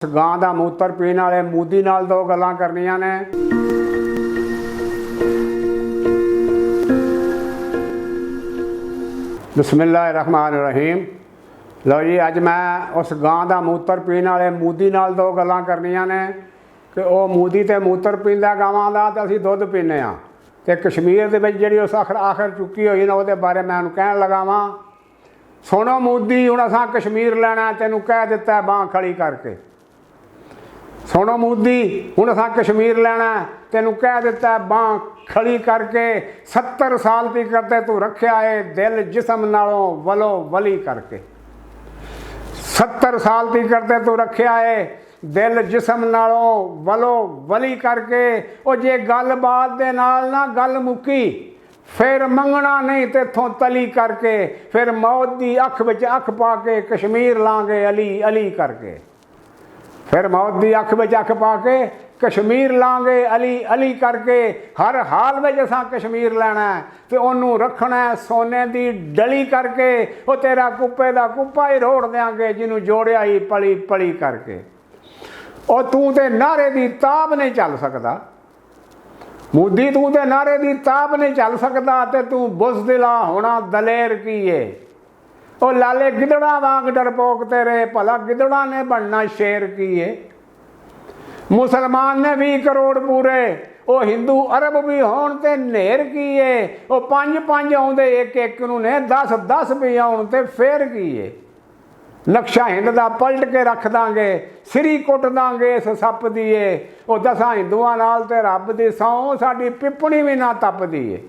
गां दा मूत्र पीण वाले मोदी नाल दो गल्लां करनियां ने। बिस्मिल्लाहिर्रहमानिर्रहीम। लो जी, अज मैं उस गां दा मूत्र पीण वाले मोदी नाल दो गल्लां करनियां ने कि वह मोदी तो मूत्र पींदा गावां दा ते असीं दुध पीने आ ते कश्मीर दे विच जिहड़ी उस आखर चुकी हुई ना उहदे बारे मैं उहनूं कहण लगा वां। सुनो मोदी, हुण असां कश्मीर लैणा, तैनूं कह दित्ता बांह खड़ी करके। सुनो मोदी, हुण असां कश्मीर लैणा, तैनूं कह दित्ता बांह खड़ी करके। 70 साल तक ते तू रखिया है दिल जिसम नालों वलो वली करके। 70 साल तक ते तू रखिया है दिल जिसम नालों वलो वली करके। वो जे गल बात दे नाल ना गल मुकी, फिर मंगना नहीं तेथों तली करके। फिर मौत दी अख विच अख पा के कश्मीर लांगे अली अली करके। फिर मौत दी अख विच अख पा के कश्मीर लांगे अली अली करके। हर हाल में असां कश्मीर लैना है ते ओनू रखना है सोने दी डली करके। वो तेरा कुप्पे दा कुप्पा ही रोड़ देंगे जिन्हों जोड़िया ही पली पली करके। और तू ते नारे दी ताब नहीं चल सकता मोदी, तू ते नारे दी ताब नहीं चल सकता ते तू बुज़दिला होना दलेर की है। ओ लाले गिदड़ा वांग डरपोक तेरे, भला गिदड़ा ने बनना शेर की है। मुसलमान ने 20 करोड़ पूरे, ओ हिंदू अरब भी होण ते नेर की है। ओ 5-5 आउंदे एक एक नूं ने, 10-10 भी आउण ते फेर की है। नक्शा हिंद दा पलट के रख दांगे, सिरी कुट दांगे इस सप दी है। ओ 10 हिंदुआं नाल ते रब दी सौं साडी पिपणी भी ना तपदी है।